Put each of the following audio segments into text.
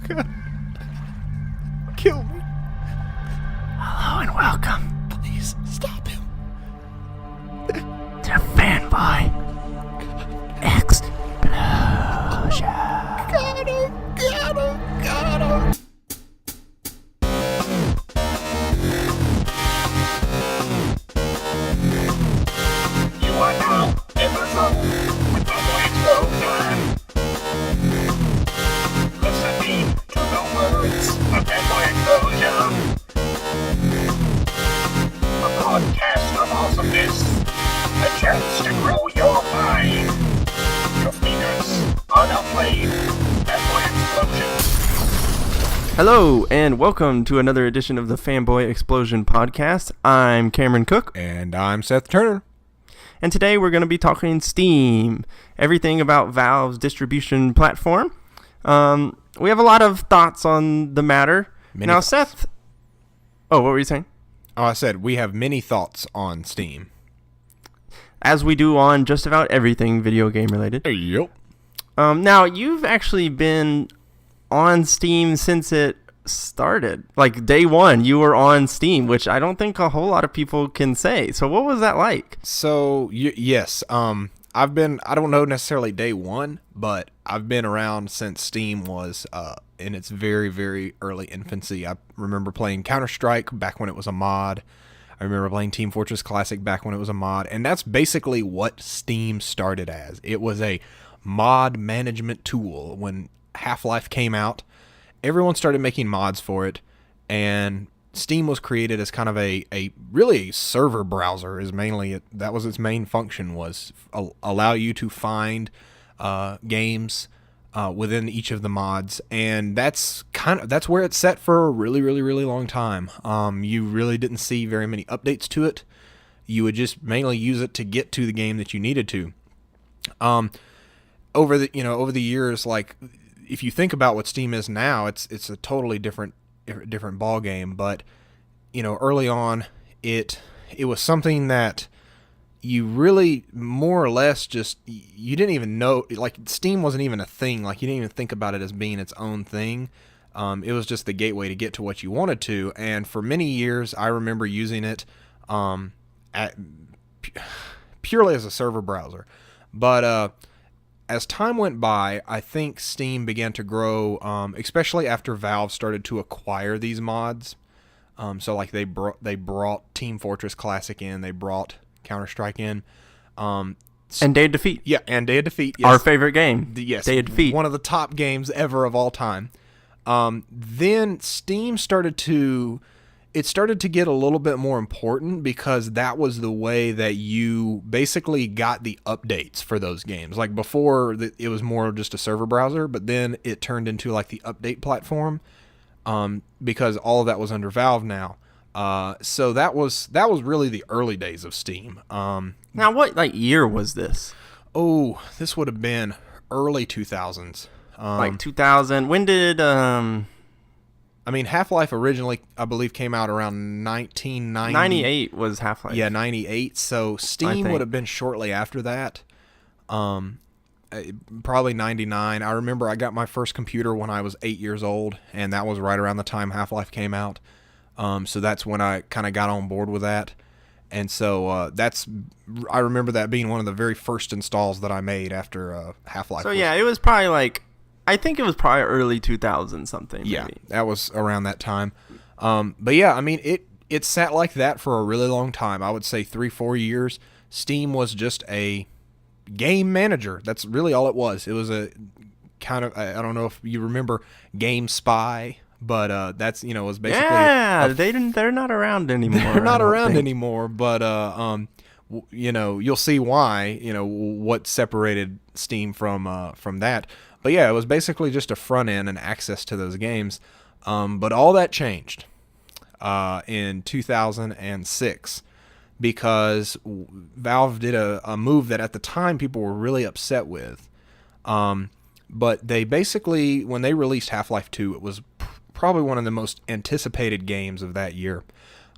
Kill me. Hello and welcome Please, stop him. to Fanboy Explosion. Got him. You are now in the zone with Fanboy Explosion. Listening to the words of Fanboy Explosion. A podcast of awesomeness. A chance to grow your mind. Your fingers on a blade. Fanboy Explosion. Hello and welcome to another edition of the Fanboy Explosion podcast. I'm Cameron Cook, And I'm Seth Turner. and today we're going to be talking Steam, everything about Valve's distribution platform. We have a lot of thoughts on the matter. Many Now, thoughts. Seth. Oh, what were you saying? Oh, I said we have many thoughts on Steam. As we do on just about everything video game related. Yep. Now, you've actually been on Steam since it started. Like day one, you were on Steam, which I don't think a whole lot of people can say. So what was that like? So, yes, I don't know necessarily day one, but I've been around since Steam was in its very, very early infancy. I remember playing Counter-Strike back when it was a mod. I remember playing Team Fortress Classic back when it was a mod. And that's basically what Steam started as. It was a mod management tool. When Half-Life came out, everyone started making mods for it, and Steam was created as kind of a really server browser. Is mainly that was its main function, was allow you to find games within each of the mods, and that's where it's set for a really, really, really long time. You really didn't see very many updates to it. You would just mainly use it to get to the game that you needed to. Over the years, like, if you think about what Steam is now, it's a totally different ball game. But early on, it was something that you really more or less just you didn't even know. Like, Steam wasn't even a thing. Like, you didn't even think about it as being its own thing. It was just the gateway to get to what you wanted to. And for many years, I remember using it purely as a server browser. But as time went by, I think Steam began to grow, especially after Valve started to acquire these mods. So like they brought Team Fortress Classic in, they brought Counter-Strike in, And Day of Defeat. yeah, and Day of Defeat, yes. Our favorite game. Yes, Day of Defeat. one of the top games ever of all time. Then Steam started to get a little bit more important, because that was the way that you basically got the updates for those games. Like, before, it was more just a server browser, but then it turned into like the update platform, because all of that was under Valve now. So that was really the early days of Steam. Now, what year was this? Oh, this would have been early 2000s. Like 2000. When did I mean, Half-Life originally, I believe, came out around 1990. 98 was Half-Life. Yeah, 98. So Steam would have been shortly after that. Probably 99. I remember I got my first computer when I was 8 years old, and that was right around the time Half-Life came out. So that's when I kind of got on board with that. And so I remember that being one of the very first installs that I made after Half-Life. So yeah, it was probably I think it was probably early 2000 something. Yeah, maybe. that was around that time. But yeah, I mean, it sat like that for a really long time. I would say 3-4 years. Steam was just a game manager. That's really all it was. It was a kind of, I don't know if you remember Game Spy, but that's, was basically... Yeah, they're not around anymore. They're not around anymore, but you'll see why, what separated Steam from that. But yeah, it was basically just a front end and access to those games. But all that changed in 2006, because Valve did a move that at the time people were really upset with. But they basically, when they released Half-Life 2, it was probably one of the most anticipated games of that year.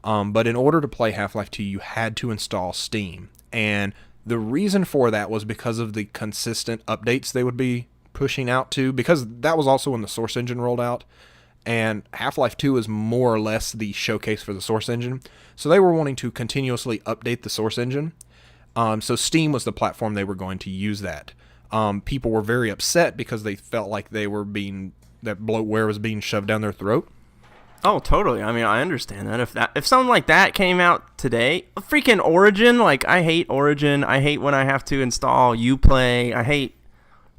But in order to play Half-Life 2, you had to install Steam. And the reason for that was because of the consistent updates they would be pushing out to, because that was also when the Source engine rolled out, and Half-Life 2 is more or less the showcase for the Source engine. So they were wanting to continuously update the Source engine. So Steam was the platform they were going to use that. People were very upset because they felt like that bloatware was being shoved down their throat. Oh, totally. I mean, I understand that. If something like that came out today, freaking Origin, like, I hate Origin. I hate when I have to install Uplay. I hate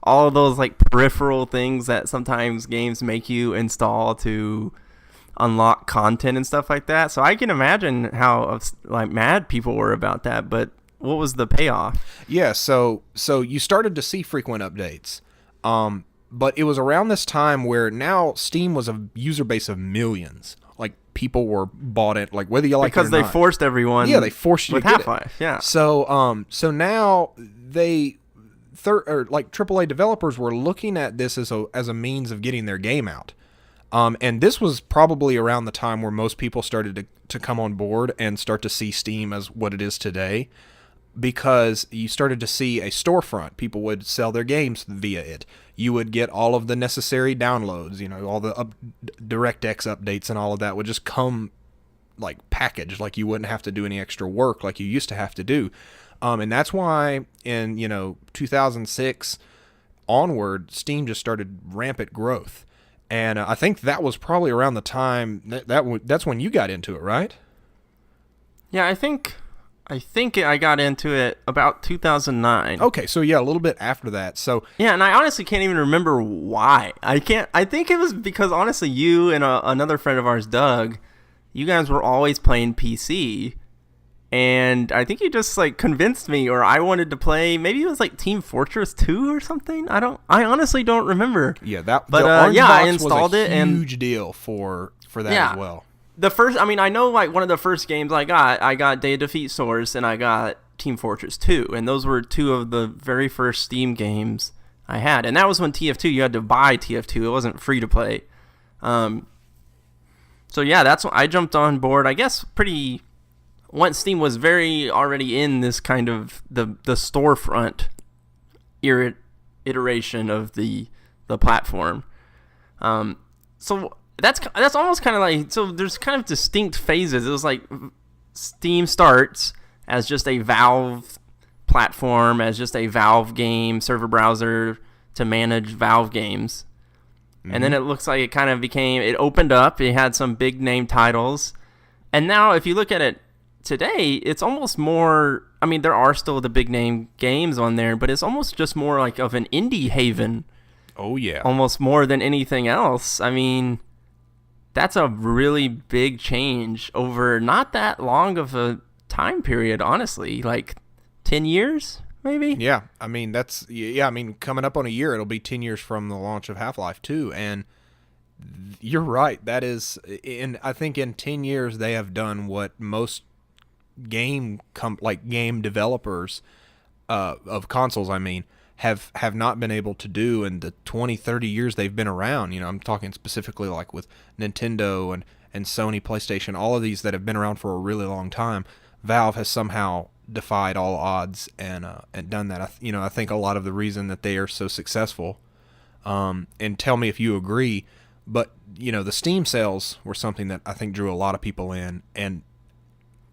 all of those, like, peripheral things that sometimes games make you install to unlock content and stuff like that. So I can imagine how, like, mad people were about that. But what was the payoff? Yeah, so you started to see frequent updates. But it was around this time where now Steam was a user base of millions. Like, people were bought it, like, whether you like it or not. Because they forced everyone. Yeah, they forced you with to get Half-Life. it. Yeah. So now AAA developers were looking at this as a means of getting their game out. And this was probably around the time where most people started to come on board and start to see Steam as what it is today. Because you started to see a storefront. People would sell their games via it. You would get all of the necessary downloads, all the DirectX updates and all of that would just come like packaged, like you wouldn't have to do any extra work like you used to have to do. And that's why in 2006 onward, Steam just started rampant growth. And I think that was probably around the time that's when you got into it, right? Yeah, I think I got into it about 2009. Okay, so yeah, a little bit after that. So yeah, and I honestly can't even remember why. I think it was because honestly, you and another friend of ours, Doug, you guys were always playing PC, and I think you just like convinced me, or I wanted to play. Maybe it was like Team Fortress 2 or something. I honestly don't remember. Yeah, I installed it, and huge deal for that as well. I know like one of the first games I got Day of Defeat Source, and I got Team Fortress 2, and those were two of the very first Steam games I had, and that was when TF2, you had to buy TF2, it wasn't free to play. So yeah, that's when I jumped on board, I guess once Steam was very already in this kind of the storefront iteration of the platform. So that's almost kind of like, so there's kind of distinct phases. It was like Steam starts as just a Valve platform, as just a Valve game server browser to manage Valve games. Mm-hmm. And then it looks like it opened up, it had some big name titles. And now if you look at it today, it's almost more, there are still the big name games on there, but it's almost just more like of an indie haven. Oh yeah. Almost more than anything else. That's a really big change over not that long of a time period, honestly, like 10 years, maybe? Yeah, coming up on a year, it'll be 10 years from the launch of Half-Life 2, and you're right, that is, I think in 10 years they have done what most game developers of consoles, have not been able to do in the 20, 30 years they've been around. I'm talking specifically like with Nintendo and Sony, PlayStation, all of these that have been around for a really long time. Valve has somehow defied all odds and done that. I think a lot of the reason that they are so successful, and tell me if you agree, but the Steam sales were something that I think drew a lot of people in, and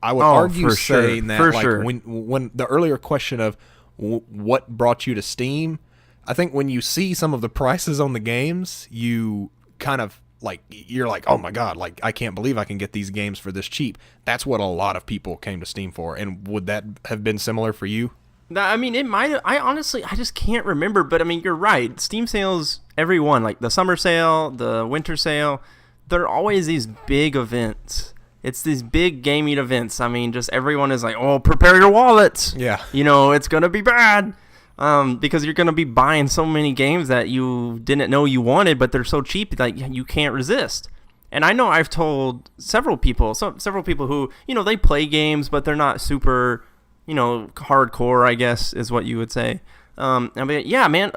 I would argue saying that when the earlier question of what brought you to Steam, I think when you see some of the prices on the games, you kind of you're like, oh my god, like I can't believe I can get these games for this cheap. That's what a lot of people came to Steam for. And would that have been similar for you? It might. I just can't remember, but you're right. Steam sales, every one, like the summer sale, the winter sale, they're always these big events. It's these big gaming events. Just everyone is like, oh, prepare your wallets. Yeah. It's going to be bad because you're going to be buying so many games that you didn't know you wanted, but they're so cheap that you can't resist. And I know I've told several people who, they play games, but they're not super, hardcore, I guess is what you would say. Yeah, man,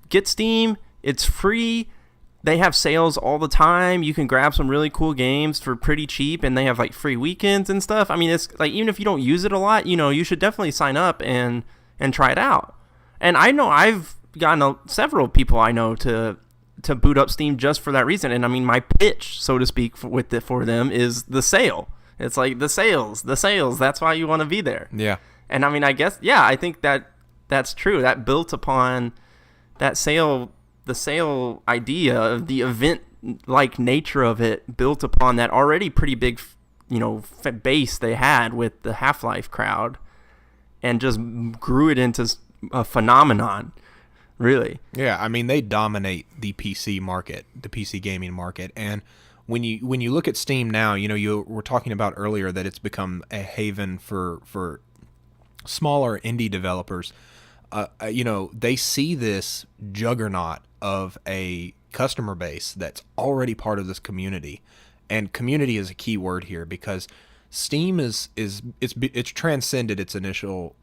get Steam. It's free. They have sales all the time. You can grab some really cool games for pretty cheap, and they have like free weekends and stuff. It's like, even if you don't use it a lot, you should definitely sign up and try it out. And I know I've gotten several people I know to boot up Steam just for that reason. And I mean, my pitch, so to speak, for them is the sale. It's like the sales. That's why you want to be there. Yeah. And I mean, I guess, yeah, I think that's true. That built upon that sale, the sale idea of the event-like nature of it, built upon that already pretty big, base they had with the Half-Life crowd, and just grew it into a phenomenon. Really? Yeah, I mean, they dominate the PC market, the PC gaming market, and when you look at Steam now, you were talking about earlier that it's become a haven for smaller indie developers. They see this juggernaut of a customer base that's already part of this community, and community is a key word here because Steam it's transcended its initial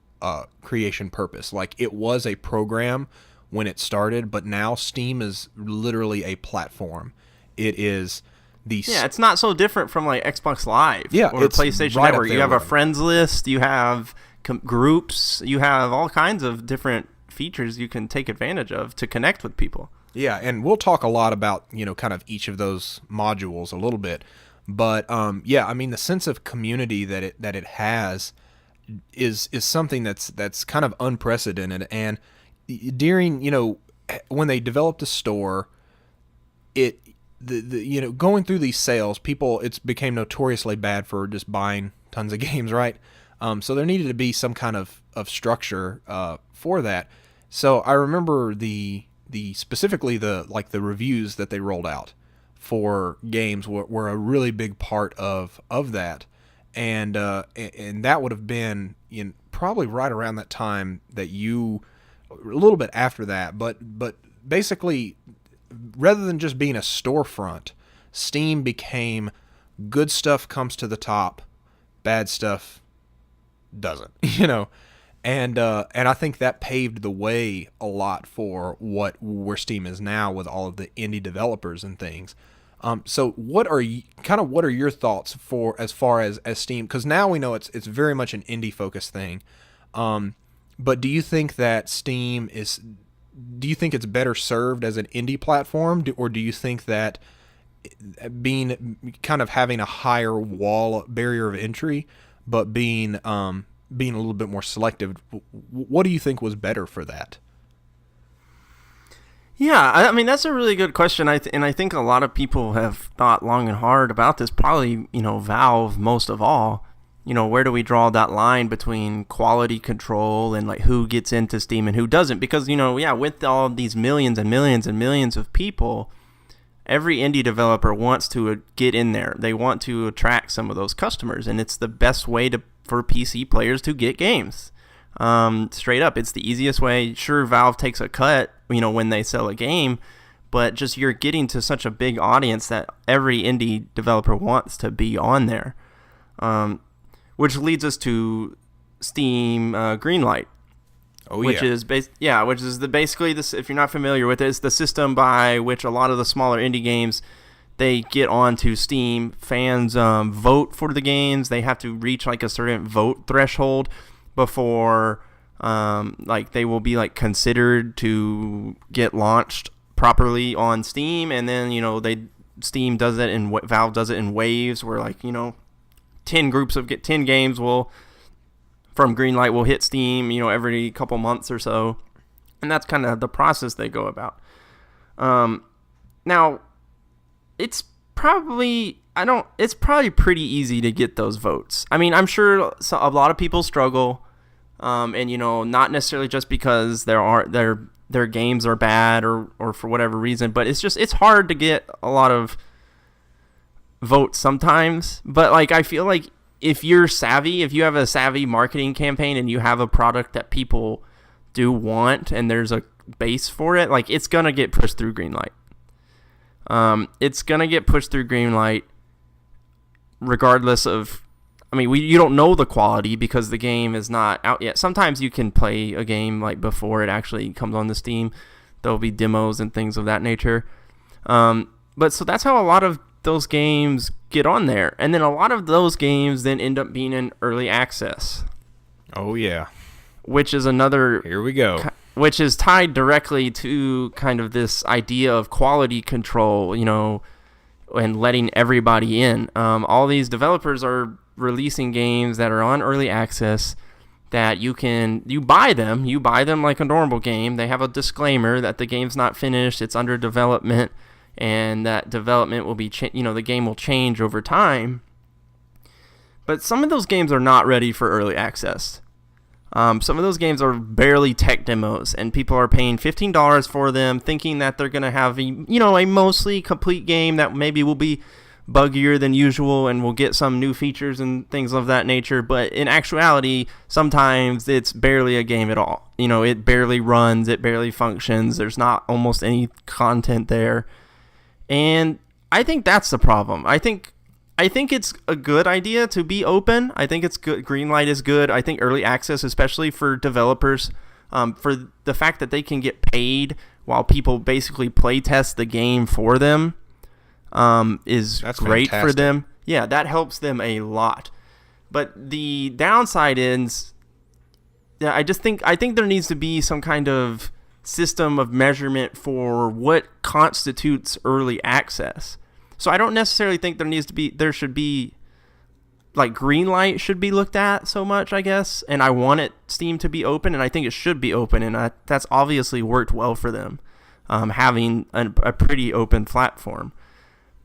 creation purpose. Like, it was a program when it started, but now Steam is literally a platform. It is it's not so different from like Xbox Live or it's PlayStation right Network. You have a friends list, you have groups, you have all kinds of different features you can take advantage of to connect with people. Yeah, and we'll talk a lot about, kind of each of those modules a little bit. But I mean, the sense of community that it has is something that's kind of unprecedented. And during, when they developed the store, going through these sales, it's became notoriously bad for just buying tons of games, right? So there needed to be some kind of structure for that. So I remember specifically the reviews that they rolled out for games were a really big part of that, and that would have been probably right around that time that a little bit after that, but basically, rather than just being a storefront, Steam became good stuff comes to the top, bad stuff doesn't, and I think that paved the way a lot for where Steam is now with all of the indie developers and things. So what are your thoughts as far as Steam? Because now we know it's very much an indie focused thing. But do you think that Steam do you think it's better served as an indie platform, or do you think that having a higher barrier of entry, but being a little bit more selective, what do you think was better for that? Yeah, I mean, that's a really good question. And I think a lot of people have thought long and hard about this, probably, Valve most of all. Where do we draw that line between quality control and like who gets into Steam and who doesn't? Because, with all these millions and millions and millions of people, every indie developer wants to get in there. They want to attract some of those customers, and it's the best way for PC players to get games. Straight up, it's the easiest way. Sure, Valve takes a cut, when they sell a game, but just you're getting to such a big audience that every indie developer wants to be on there. Which leads us to Steam Greenlight. Oh, which is basically this. If you're not familiar with it, it's the system by which a lot of the smaller indie games, they get onto Steam. Fans vote for the games. They have to reach like a certain vote threshold before they will be considered to get launched properly on Steam. And then Steam does it and Valve does it in waves where 10 games from Greenlight will hit Steam, every couple months or so. And that's kind of the process they go about. Now, it's probably pretty easy to get those votes. I mean, I'm sure a lot of people struggle, and not necessarily just because their games are bad or for whatever reason, but it's hard to get a lot of votes sometimes. But I feel like if you're savvy, if you have a savvy marketing campaign and you have a product that people do want and there's a base for it, it's gonna get pushed through Greenlight. It's gonna get pushed through Greenlight regardless of. I mean, you don't know the quality because the game is not out yet. Sometimes you can play a game before it actually comes on the Steam. There'll be demos and things of that nature. But so that's how a lot of those games get on there, and then a lot of those games then end up being in early access. Oh yeah, which is another. Here we go. which is tied directly to kind of this idea of quality control, and letting everybody in. All these developers are releasing games that are on early access that you buy them like a normal game. They have a disclaimer that the game's not finished, it's under development, and that development will be, the game will change over time. But some of those games are not ready for early access. Some of those games are barely tech demos, and people are paying $15 for them, thinking that they're going to have a mostly complete game that maybe will be buggier than usual and will get some new features and things of that nature. But in actuality, sometimes it's barely a game at all. It barely runs, it barely functions. There's not almost any content there. And I think that's the problem. I think it's a good idea to be open. I think it's good. Greenlight is good. I think early access, especially for developers, for the fact that they can get paid while people basically play test the game for them, is That's great fantastic. for them. Yeah, that helps them a lot. But the downside is, I think there needs to be some kind of system of measurement for what constitutes early access. So I don't necessarily think there should be like Greenlight should be looked at so much, I guess. And I want Steam to be open, and I think it should be open, and that's obviously worked well for them, having a pretty open platform.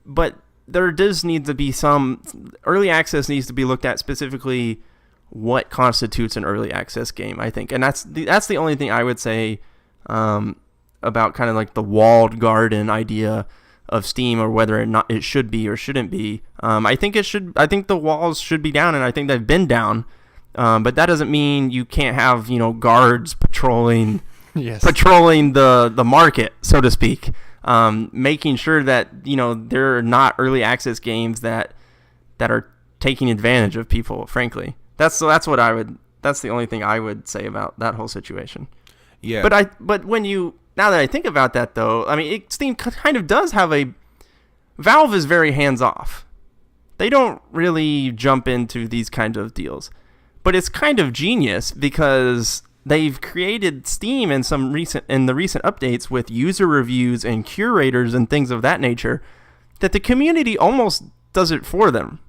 But there does need to be some early access needs to be looked at specifically what constitutes an early access game, I think. And that's the only thing I would say about kind of like the walled garden idea of Steam, or whether or not it should be or shouldn't be. I think it should. I think the walls should be down, and I think they've been down. But that doesn't mean you can't have guards patrolling the market, so to speak, making sure that there are not early access games that are taking advantage of people. Frankly, that's the only thing I would say about that whole situation. Yeah. But now that I think about that, though, I mean, Steam kind of does have Valve is very hands-off. They don't really jump into these kinds of deals. But it's kind of genius because they've created Steam in the recent updates with user reviews and curators and things of that nature that the community almost does it for them.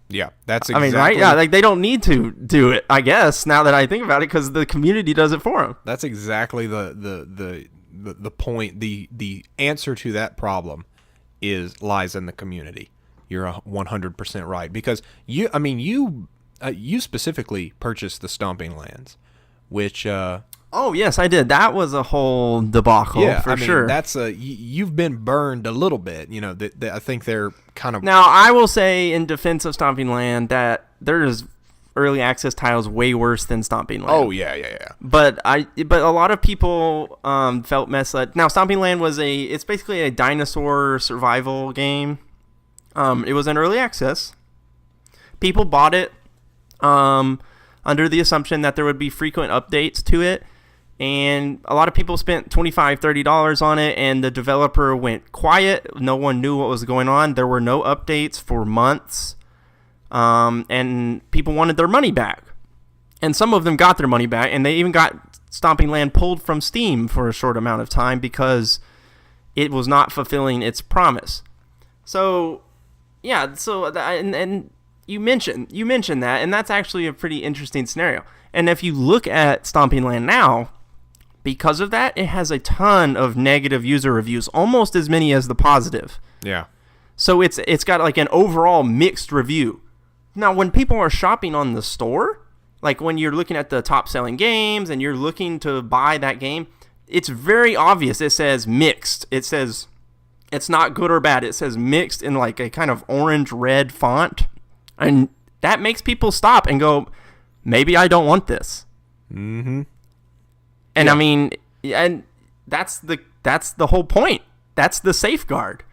Yeah, that's exactly. I mean, right? Yeah, like they don't need to do it, I guess, now that I think about it, because the community does it for them. That's exactly the point. The answer to that problem lies in the community. You're 100% right, because you specifically purchased the Stomping Lands, which oh yes, I did. That was a whole debacle, for sure. That's you've been burned a little bit. I think they're kind of. Now I will say in defense of Stomping Land that there's early access titles way worse than Stomping Land. Oh yeah. But a lot of people felt misled. Now Stomping Land it's basically a dinosaur survival game. It was in early access. People bought it under the assumption that there would be frequent updates to it. And a lot of people spent $25, $30 on it, and the developer went quiet. No one knew what was going on. There were no updates for months, and people wanted their money back. And some of them got their money back, and they even got Stomping Land pulled from Steam for a short amount of time because it was not fulfilling its promise. So, yeah. And you mentioned that, and that's actually a pretty interesting scenario. And if you look at Stomping Land now, because of that, it has a ton of negative user reviews, almost as many as the positive. Yeah. So it's got like an overall mixed review. Now, when people are shopping on the store, like when you're looking at the top selling games and you're looking to buy that game, it's very obvious. It says mixed. It says it's not good or bad. It says mixed in like a kind of orange red font. And that makes people stop and go, maybe I don't want this. Mm-hmm. And yeah. I mean, and that's the whole point. That's the safeguard.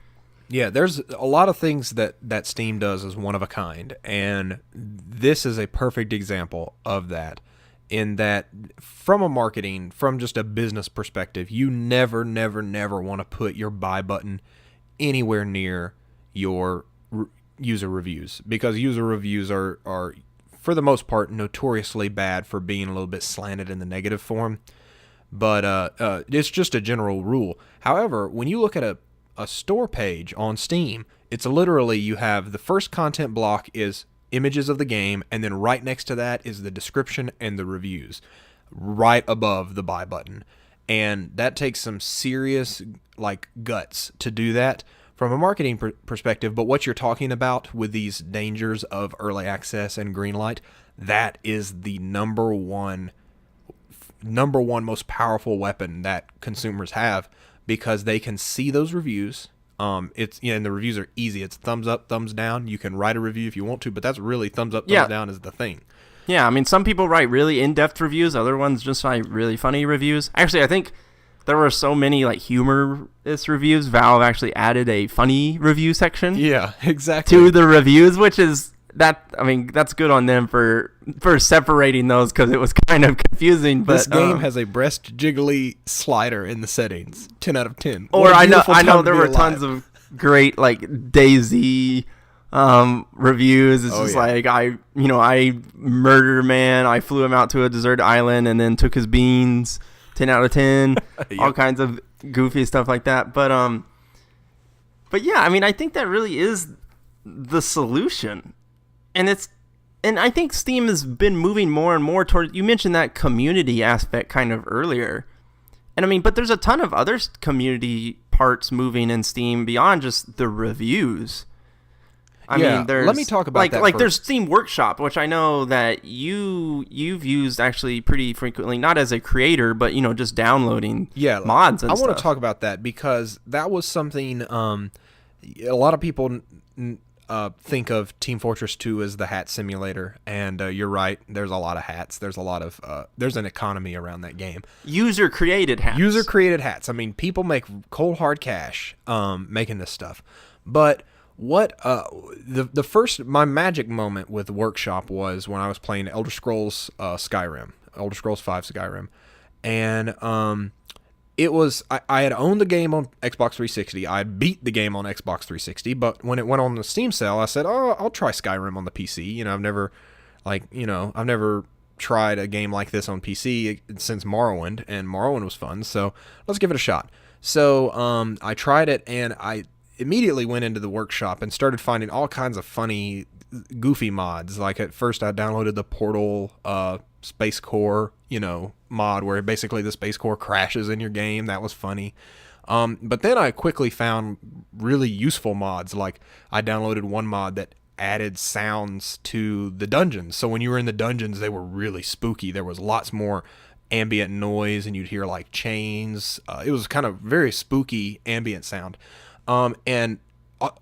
Yeah, there's a lot of things that Steam does as one of a kind, and this is a perfect example of that. In that, from just a business perspective, you never want to put your buy button anywhere near your user reviews, because user reviews are for the most part notoriously bad for being a little bit slanted in the negative form. but it's just a general rule. However, when you look at a store page on Steam, it's literally you have the first content block is images of the game, and then right next to that is the description and the reviews, right above the buy button. And that takes some serious guts to do that from a marketing perspective. But what you're talking about with these dangers of early access and greenlight, that is the number one most powerful weapon that consumers have, because they can see those reviews. And the reviews are easy. It's thumbs up, thumbs down. You can write a review if you want to, but that's really thumbs up, thumbs down is the thing. Yeah, I mean, some people write really in-depth reviews. Other ones just write really funny reviews. Actually, I think there were so many humorous reviews. Valve actually added a funny review section. Yeah, exactly. To the reviews, which is that's good on them for separating those, because it was kind of confusing. But this game has a breast jiggly slider in the settings. 10 out of 10. Or I know there were tons of great DayZ reviews. It's just I murder man. I flew him out to a desert island and then took his beans. 10 out of 10. Yep. All kinds of goofy stuff like that. But yeah, I mean, I think that really is the solution. And I think Steam has been moving more and more toward, you mentioned that community aspect kind of earlier. And I mean, but there's a ton of other community parts moving in Steam beyond just the reviews. I mean, let me talk about that. There's Steam Workshop, which I know that you've used actually pretty frequently, not as a creator, but just downloading mods and stuff. I want to talk about that because that was something a lot of people think of Team Fortress 2 as the hat simulator, and you're right. There's a lot of hats. There's a lot of there's an economy around that game. User created hats. I mean, people make cold hard cash making this stuff. But what the first my magic moment with Workshop was when I was playing Elder Scrolls Skyrim, Elder Scrolls 5 Skyrim, and it was I had owned the game on Xbox 360. I beat the game on Xbox 360, but when it went on the Steam sale, I said, "Oh, I'll try Skyrim on the PC." I've never tried a game like this on PC since Morrowind, and Morrowind was fun, so let's give it a shot. So I tried it, and I immediately went into the Workshop and started finding all kinds of funny, goofy mods. Like at first, I downloaded the Portal Space Core, mod where basically the Space Core crashes in your game. That was funny. But then I quickly found really useful mods. Like I downloaded one mod that added sounds to the dungeons. So when you were in the dungeons, they were really spooky. There was lots more ambient noise, and you'd hear chains. It was kind of very spooky ambient sound. And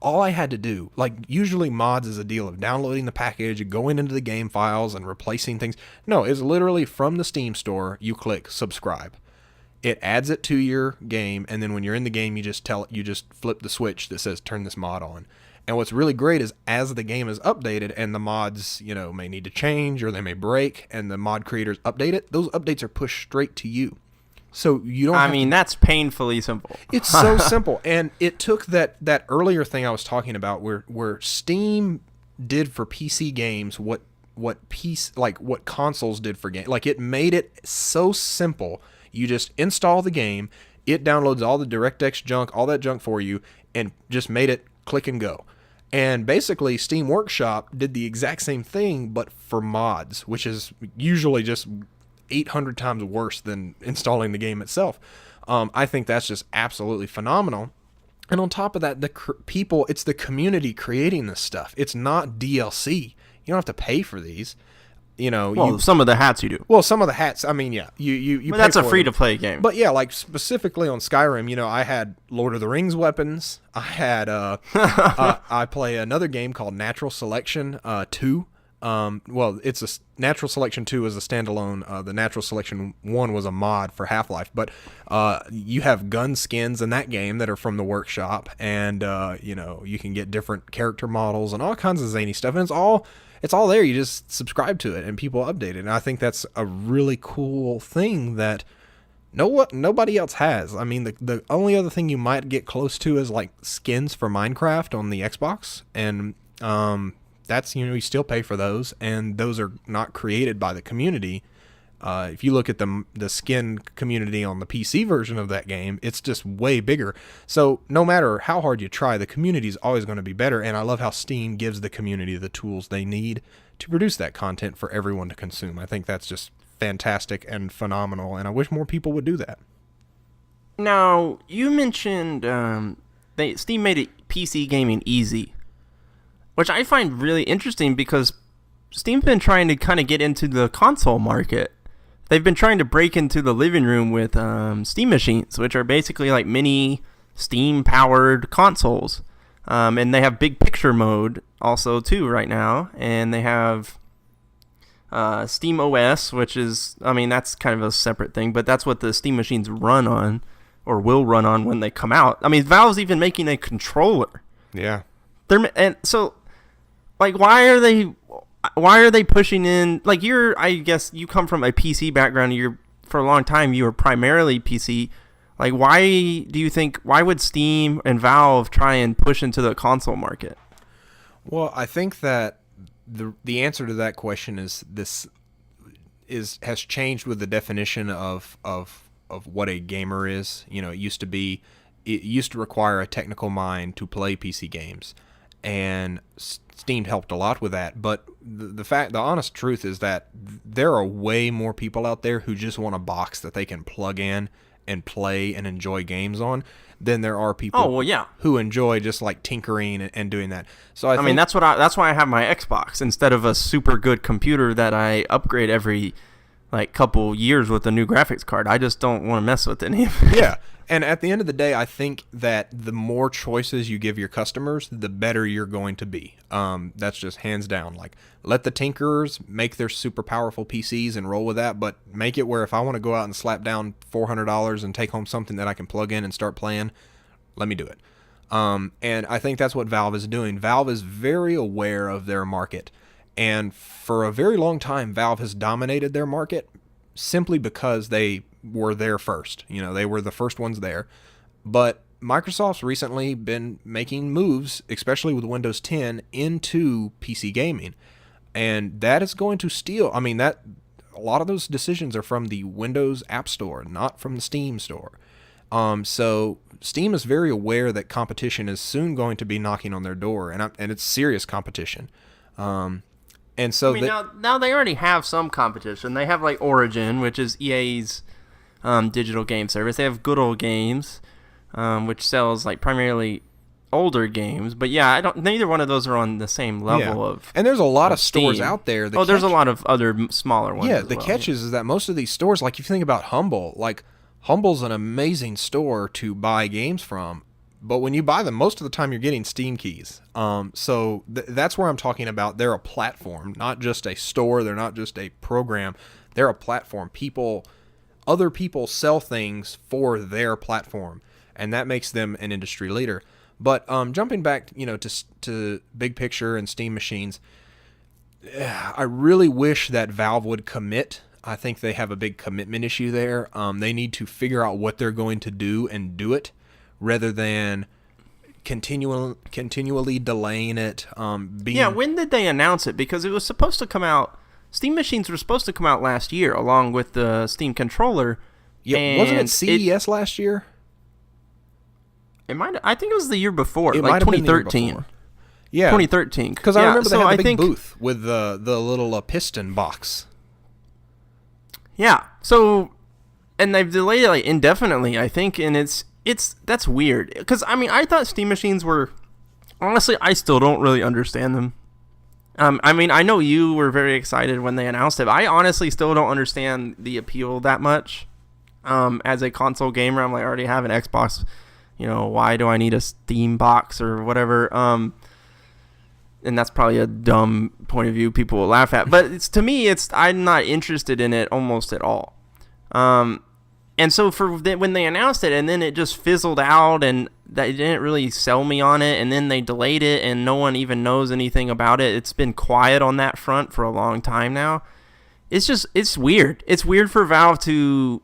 all I had to do, usually mods is a deal of downloading the package and going into the game files and replacing things. No, it's literally from the Steam store, you click subscribe. It adds it to your game, and then when you're in the game, you just flip the switch that says turn this mod on. And what's really great is as the game is updated and the mods, may need to change or they may break, and the mod creators update it, those updates are pushed straight to you. So you don't. That's painfully simple. It's so simple, and it took that earlier thing I was talking about, where Steam did for PC games what consoles did for games. It made it so simple. You just install the game, it downloads all the DirectX junk, all that junk for you, and just made it click and go. And basically, Steam Workshop did the exact same thing, but for mods, which is usually just 800 times worse than installing the game itself. I think that's just absolutely phenomenal. And on top of that, it's the community creating this stuff. It's not DLC. You don't have to pay for these. Some of the hats you do. Well, some of the hats, I mean, yeah, you. But that's a free-to-play game. But yeah, specifically on Skyrim, I had Lord of the Rings weapons. I had I play another game called Natural Selection 2. It's a Natural Selection 2 is a standalone. The Natural Selection 1 was a mod for Half-Life, but you have gun skins in that game that are from the Workshop, and you can get different character models and all kinds of zany stuff, and it's all there. You just subscribe to it, and people update it, and I think that's a really cool thing that nobody else has. I mean, the only other thing you might get close to is skins for Minecraft on the Xbox, and that's you still pay for those, and those are not created by the community. If you look at the skin community on the PC version of that game, it's just way bigger. So no matter how hard you try, the community is always going to be better. And I love how Steam gives the community the tools they need to produce that content for everyone to consume. I think that's just fantastic and phenomenal, and I wish more people would do that. Now, you mentioned Steam made it PC gaming easy, which I find really interesting because Steam's been trying to kind of get into the console market. They've been trying to break into the living room with Steam machines, which are basically like mini Steam-powered consoles. And they have big picture mode also, too, right now. And they have Steam OS, which is, I mean, that's kind of a separate thing, but that's what the Steam machines run on, or will run on when they come out. I mean, Valve's even making a controller. Yeah. And so, like, why are they pushing in, like, I guess you come from a PC background, for a long time you were primarily PC. Like, why would Steam and Valve try and push into the console market? Well, I think that the answer to that question has changed with the definition of what a gamer is. You know, it used to require a technical mind to play PC games, and Steam helped a lot with that. But the honest truth is that there are way more people out there who just want a box that they can plug in and play and enjoy games on than there are people who enjoy just like tinkering and doing that. So I mean, that's why I have my Xbox instead of a super good computer that I upgrade every like couple years with a new graphics card. I just don't want to mess with any of it. Yeah. And at the end of the day, I think that the more choices you give your customers, the better you're going to be. That's just hands down. Like, let the tinkerers make their super powerful PCs and roll with that, but make it where if I want to go out and slap down $400 and take home something that I can plug in and start playing, let me do it. And I think that's what Valve is doing. Valve is very aware of their market. And for a very long time, Valve has dominated their market simply because they were there first. You know, they were the first ones there. But Microsoft's recently been making moves, especially with Windows 10, into PC gaming. And that is going to steal. I mean, a lot of those decisions are from the Windows App Store, not from the Steam store. So Steam is very aware that competition is soon going to be knocking on their door, and it's serious competition. And so now they already have some competition. They have like Origin, which is EA's digital game service. They have Good Old Games, which sells like primarily older games. But yeah, neither one of those are on the same level of. And there's a lot of stores out there. There's a lot of other smaller ones. Yeah, catch is that most of these stores, like if you think about Humble, like Humble's an amazing store to buy games from. But when you buy them, most of the time you're getting Steam keys. So that's where I'm talking about. They're a platform, not just a store. They're not just a program. They're a platform. Other people sell things for their platform, and that makes them an industry leader. But jumping back, to big picture and Steam machines, I really wish that Valve would commit. I think they have a big commitment issue there. They need to figure out what they're going to do and do it, rather than continually delaying it. When did they announce it? Because it was supposed to come out. Steam machines were supposed to come out last year, along with the Steam controller. Yeah, wasn't it CES last year? I think it was the year before, like 2013. Yeah, 2013. Because I remember they had a big booth with the little piston box. Yeah. So, and they've delayed it like indefinitely, I think, and that's weird. Because I mean, I thought Steam machines were, honestly, I still don't really understand them. I mean, I know you were very excited when they announced it, but I honestly still don't understand the appeal that much. As a console gamer, I'm like, I already have an Xbox. Why do I need a Steam box or whatever? And that's probably a dumb point of view people will laugh at. But to me, I'm not interested in it almost at all. And so when they announced it, and then it just fizzled out, and they didn't really sell me on it, and then they delayed it, and no one even knows anything about it. It's been quiet on that front for a long time now. It's weird. It's weird for Valve to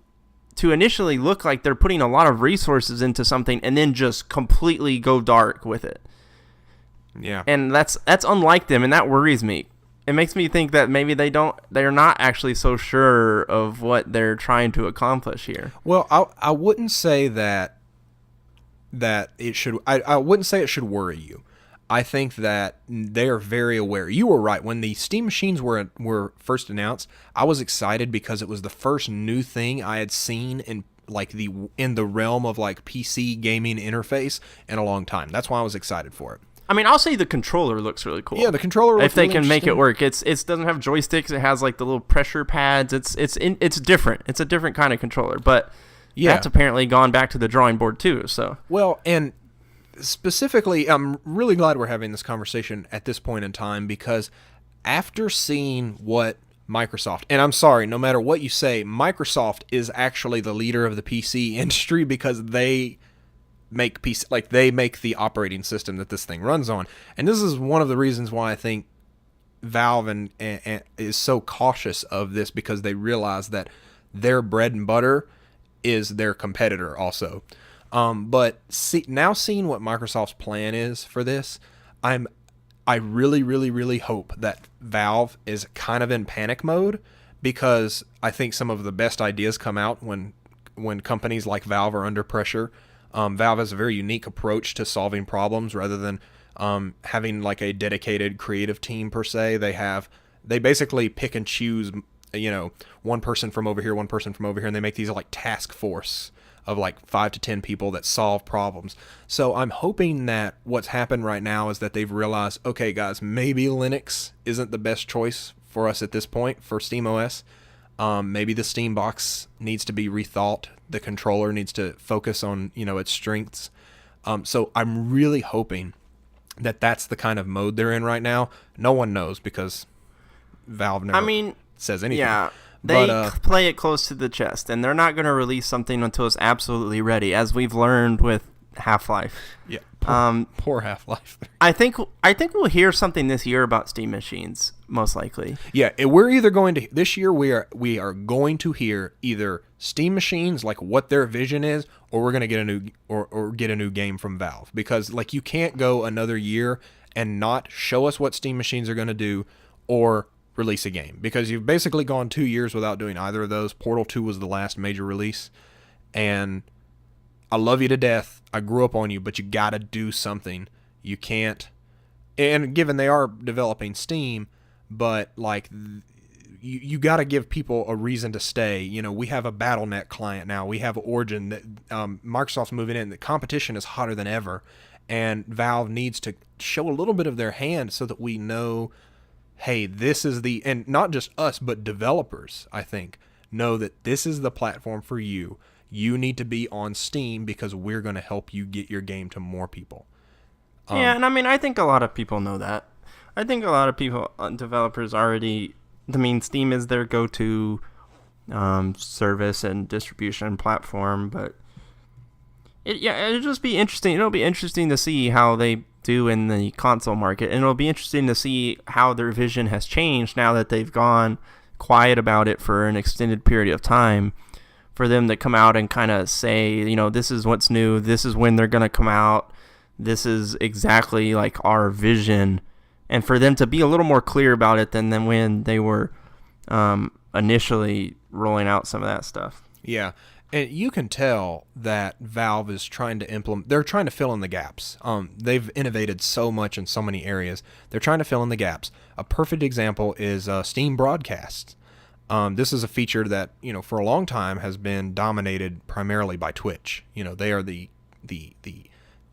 initially look like they're putting a lot of resources into something, and then just completely go dark with it. Yeah. And that's unlike them, and that worries me. it makes me think that maybe they're not actually so sure of what they're trying to accomplish here. Well, I wouldn't say that it should. I wouldn't say it should worry you. I think that they are very aware. You were right. When the Steam machines were first announced, I was excited because it was the first new thing I had seen in the realm of like PC gaming interface in a long time. That's why I was excited for it. I mean, I'll say the controller looks really cool. Yeah, the controller. If they really can make it interesting. work, it doesn't have joysticks. It has like the little pressure pads. It's different. It's a different kind of controller, but Yeah. that's apparently gone back to the drawing board too. So Well, and specifically, I'm really glad we're having this conversation at this point in time because after seeing what Microsoft, and I'm sorry, no matter what you say, Microsoft is actually the leader of the PC industry because they make PC, like they make the operating system that this thing runs on. And this is one of the reasons why I think Valve and is so cautious of this, because they realize that their bread and butter is their competitor also. But now seeing what Microsoft's plan is for this, I really, really, really hope that Valve is kind of in panic mode, because I think some of the best ideas come out when companies like Valve are under pressure. Valve has a very unique approach to solving problems rather than having like a dedicated creative team per se. They basically pick and choose, one person from over here, one person from over here, and they make these like task force of like 5 to 10 people that solve problems. So I'm hoping that what's happened right now is that they've realized, okay, guys, maybe Linux isn't the best choice for us at this point for SteamOS. Maybe the Steam box needs to be rethought. The controller needs to focus on, its strengths. So I'm really hoping that that's the kind of mode they're in right now. No one knows because Valve never says anything. Yeah. They play it close to the chest, and they're not going to release something until it's absolutely ready, as we've learned with Half-Life. Yeah, poor Half-Life. I think we'll hear something this year about Steam machines, most likely. Yeah, we're either going to this year we are going to hear either Steam machines, like what their vision is, or we're going to get a new or get a new game from Valve, because like you can't go another year and not show us what Steam machines are going to do or release a game, because you've basically gone 2 years without doing either of those. Portal 2 was the last major release, and I love you to death. I grew up on you, but you got to do something. You can't, and given they are developing Steam, but like you got to give people a reason to stay. We have a Battle.net client now. We have Origin that Microsoft's moving in. The competition is hotter than ever, and Valve needs to show a little bit of their hand so that we know, hey, this is and not just us, but developers, I think, know that this is the platform for you. You need to be on Steam because we're going to help you get your game to more people. Yeah, and I think a lot of people know that. I think a lot of people, developers already, Steam is their go-to service and distribution platform, but it'll just be interesting. It'll be interesting to see how they do in the console market, and it'll be interesting to see how their vision has changed now that they've gone quiet about it for an extended period of time, for them to come out and kind of say, this is what's new, this is when they're going to come out, this is exactly like our vision, and for them to be a little more clear about it than when they were initially rolling out some of that stuff. Yeah. And you can tell that Valve is trying to implement, they're trying to fill in the gaps. They've innovated so much in so many areas. They're trying to fill in the gaps. A perfect example is Steam Broadcasts. This is a feature that, for a long time has been dominated primarily by Twitch. They are the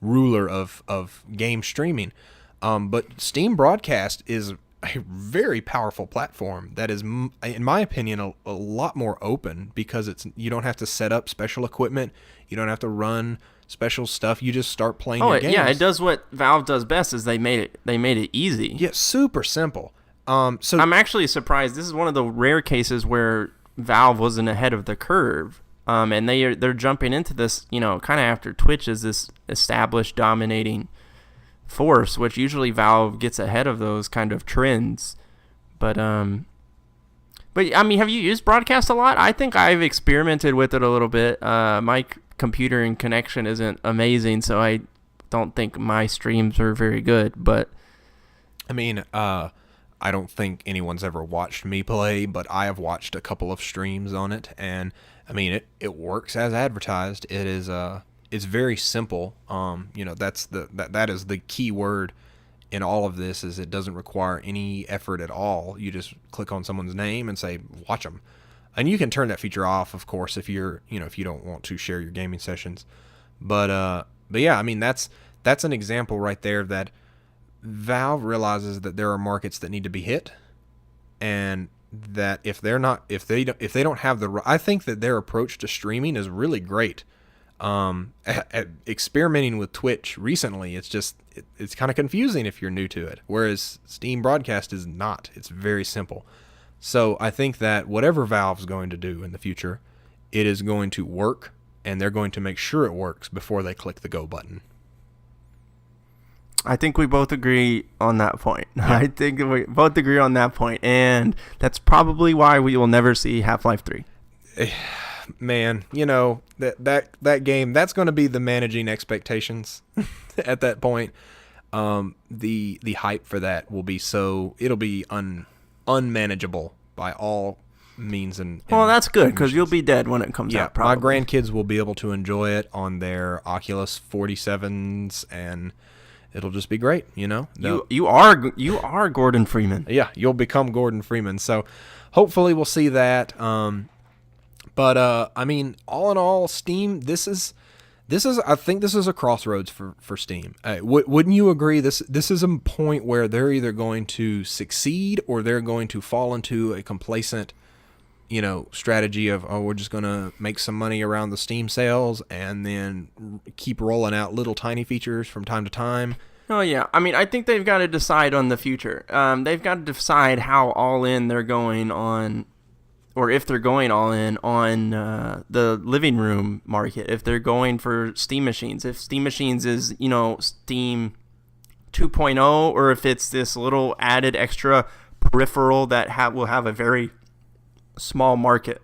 ruler of game streaming. But Steam Broadcast is a very powerful platform that is, in my opinion, a lot more open, because you don't have to set up special equipment, you don't have to run special stuff, you just start playing your games. Yeah, it does what Valve does best, is they made it easy. Yeah, super simple. So I'm actually surprised. This is one of the rare cases where Valve wasn't ahead of the curve, and they're jumping into this, kind of after Twitch is this established dominating force, which usually Valve gets ahead of those kind of trends. But have you used Broadcast a lot? I think I've experimented with it a little bit. My computer and connection isn't amazing, so I don't think my streams are very good, but I I don't think anyone's ever watched me play, but I have watched a couple of streams on it, and I mean it works as advertised. It is it's very simple. That is the key word in all of this, is it doesn't require any effort at all. You just click on someone's name and say watch them, and you can turn that feature off, of course, if if you don't want to share your gaming sessions. But yeah, I mean that's an example right there that Valve realizes that there are markets that need to be hit, and that if they don't have I think that their approach to streaming is really great. At experimenting with Twitch recently, it's kind of confusing if you're new to it, whereas Steam Broadcast is not. It's very simple. So I think that whatever Valve's going to do in the future, it is going to work, and they're going to make sure it works before they click the go button. I think we both agree on that point. Yeah. I think we both agree on that point, and that's probably why we will never see Half-Life 3. Man, that game, that's going to be the managing expectations at that point. The hype for that will be it'll be unmanageable by all means and well, that's good, because you'll be dead when it comes out. My Probably. grandkids will be able to enjoy it on their Oculus 47s, and it'll just be great. You are Gordon Freeman. Yeah, you'll become Gordon Freeman. So hopefully we'll see that. But I mean, all in all, Steam, this is I think this is a crossroads for Steam. Wouldn't you agree? This is a point where they're either going to succeed or they're going to fall into a complacent, strategy of, we're just going to make some money around the Steam sales and then keep rolling out little tiny features from time to time. Oh, yeah. I mean, I think they've got to decide on the future. They've got to decide how all in they're going on, or if they're going all in on the living room market, if they're going for Steam Machines, if Steam Machines is, Steam 2.0, or if it's this little added extra peripheral that will have a very small market.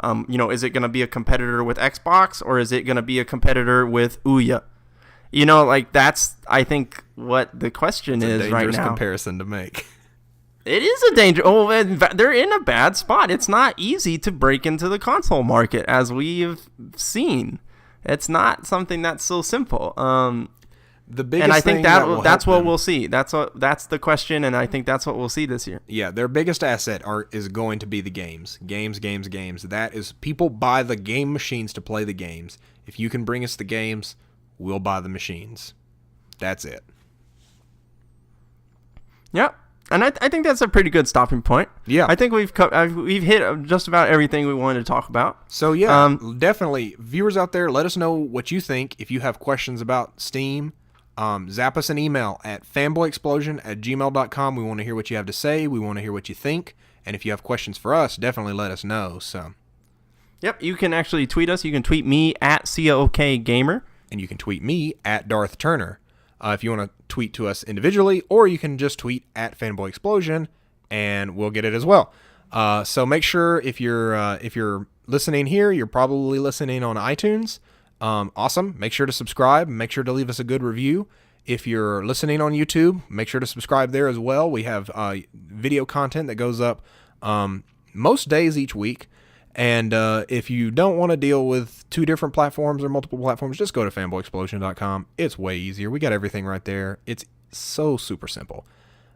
Is it going to be a competitor with Xbox, or is it going to be a competitor with Ouya? That's, I think, what the question is right now. It's a dangerous comparison to make. It is a danger. Oh, and they're in a bad spot. It's not easy to break into the console market, as we've seen. It's not something that's so simple. The biggest and I think thing that's what we'll see. That's the question, and I think that's what we'll see this year. Yeah, their biggest asset is going to be the games. Games. That is, people buy the game machines to play the games. If you can bring us the games, we'll buy the machines. That's it. Yep. And I think that's a pretty good stopping point. Yeah. I think we've hit just about everything we wanted to talk about. So, yeah, definitely. Viewers out there, let us know what you think. If you have questions about Steam, zap us an email at fanboyexplosion@gmail.com. We want to hear what you have to say. We want to hear what you think. And if you have questions for us, definitely let us know. So, yep, you can actually tweet us. You can tweet me at COOKGamer. And you can tweet me at Darth Turner. If you want to tweet to us individually, or you can just tweet at Fanboy Explosion, and we'll get it as well. So make sure if you're listening here, you're probably listening on iTunes. Awesome. Make sure to subscribe. Make sure to leave us a good review. If you're listening on YouTube, make sure to subscribe there as well. We have video content that goes up most days each week. And if you don't want to deal with two different platforms or multiple platforms, just go to fanboyexplosion.com. It's way easier. We got everything right there. It's so super simple.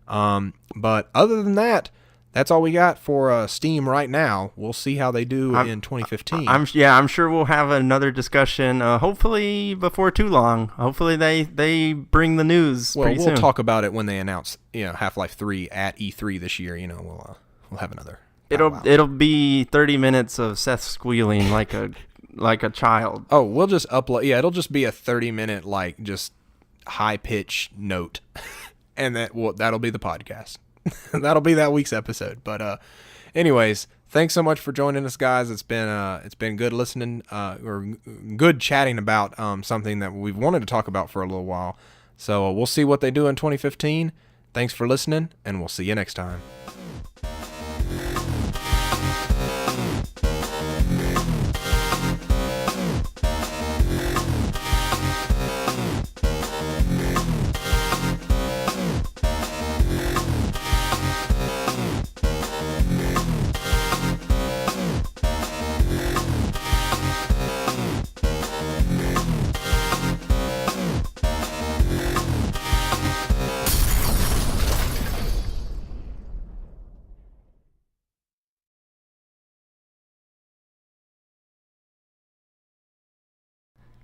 But other than that, that's all we got for Steam right now. We'll see how they do in 2015. I'm sure we'll have another discussion, hopefully before too long. Hopefully they bring the news pretty soon. We'll talk about it when they announce Half-Life 3 at E3 this year. We'll have another. It'll be 30 minutes of Seth squealing like a child. Oh, we'll just upload. Yeah, it'll just be a 30-minute just high pitch note, and that'll be the podcast. That'll be that week's episode. But anyways, thanks so much for joining us, guys. It's been good listening or good chatting about something that we've wanted to talk about for a little while. So we'll see what they do in 2015. Thanks for listening, and we'll see you next time.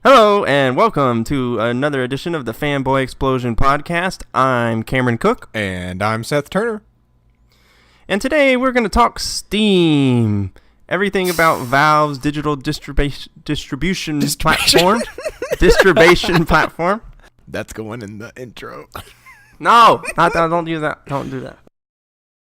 Hello and welcome to another edition of the Fanboy Explosion podcast. I'm Cameron Cook. And I'm Seth Turner. And today we're going to talk Steam. Everything about Valve's digital distribution platform. Distribution platform. That's going in the intro. No, not that. Don't do that. Don't do that.